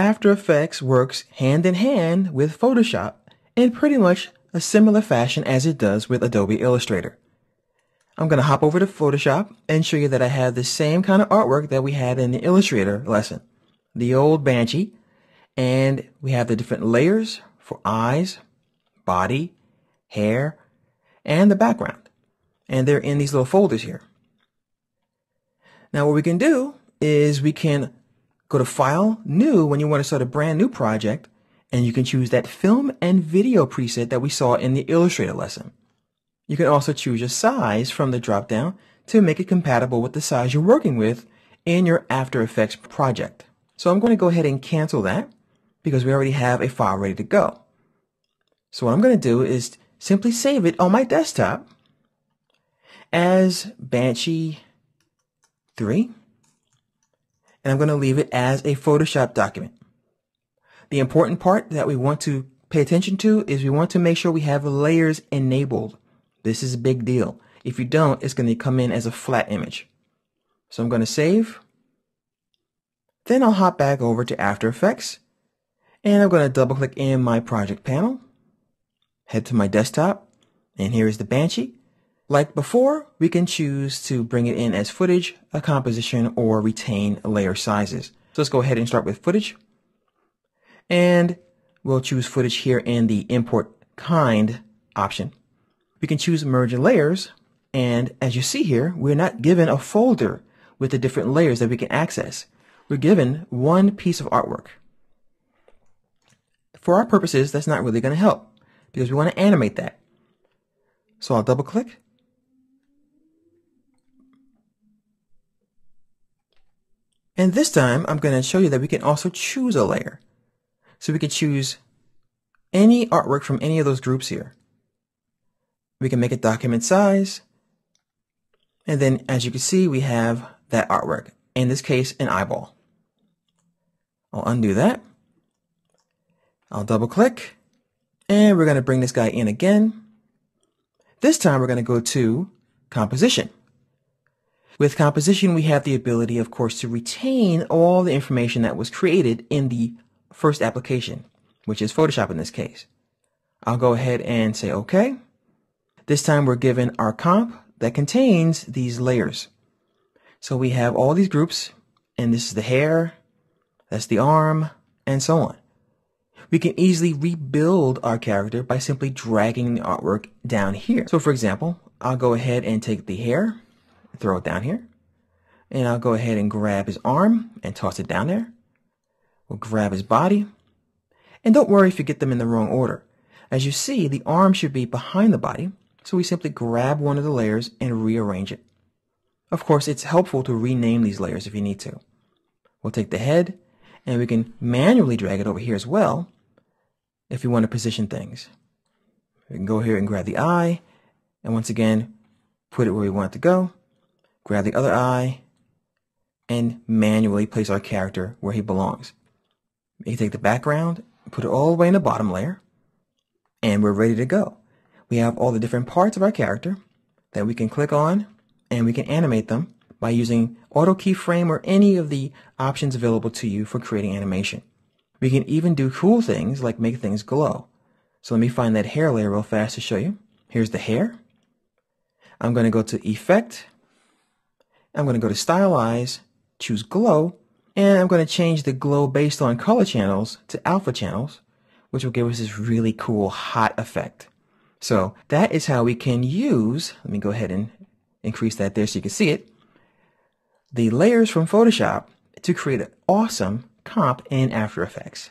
After Effects works hand in hand with Photoshop in pretty much a similar fashion as it does with Adobe Illustrator. I'm going to hop over to Photoshop and show you that I have the same kind of artwork that we had in the Illustrator lesson. The old Banshee, and we have the different layers for eyes, body, hair, and the background. And they're in these little folders here. Now what we can do is we can go to File, New when you want to start a brand new project, and you can choose that film and video preset that we saw in the Illustrator lesson. You can also choose your size from the drop-down to make it compatible with the size you're working with in your After Effects project. So I'm going to go ahead and cancel that because we already have a file ready to go. So what I'm going to do is simply save it on my desktop as Banshee 3, and I'm going to leave it as a Photoshop document. The important part that we want to pay attention to is we want to make sure we have layers enabled. This is a big deal. If you don't, it's going to come in as a flat image. So I'm going to save. Then I'll hop back over to After Effects, and I'm going to double click in my project panel, head to my desktop, and here is the Banshee. Like before, we can choose to bring it in as footage, a composition, or retain layer sizes. So let's go ahead and start with footage. And we'll choose footage here in the Import Kind option. We can choose Merge Layers, and as you see here, we're not given a folder with the different layers that we can access. We're given one piece of artwork. For our purposes, that's not really going to help because we want to animate that. So I'll double click. And this time, I'm going to show you that we can also choose a layer. So we can choose any artwork from any of those groups here. We can make it document size. And then, as you can see, we have that artwork. In this case, an eyeball. I'll undo that. I'll double click. And we're going to bring this guy in again. This time, we're going to go to Composition. With composition, we have the ability, of course, to retain all the information that was created in the first application, which is Photoshop in this case. I'll go ahead and say OK. This time we're given our comp that contains these layers. So we have all these groups, and this is the hair, that's the arm, and so on. We can easily rebuild our character by simply dragging the artwork down here. So for example, I'll go ahead and take the hair, throw it down here, and I'll go ahead and grab his arm and toss it down there. We'll grab his body, and don't worry if you get them in the wrong order. As you see, the arm should be behind the body, so we simply grab one of the layers and rearrange it. Of course, it's helpful to rename these layers if you need to. We'll take the head, and we can manually drag it over here as well if we want to position things. We can go here and grab the eye, and once again, put it where we want it to go. Grab the other eye, and manually place our character where he belongs. You take the background, put it all the way in the bottom layer, and we're ready to go. We have all the different parts of our character that we can click on, and we can animate them by using Auto Keyframe or any of the options available to you for creating animation. We can even do cool things like make things glow. So let me find that hair layer real fast to show you. Here's the hair. I'm going to go to Effect. I'm going to go to Stylize, choose Glow, and I'm going to change the glow based on color channels to alpha channels, which will give us this really cool hot effect. So that is how we can use, let me go ahead and increase that there so you can see it, the layers from Photoshop to create an awesome comp in After Effects.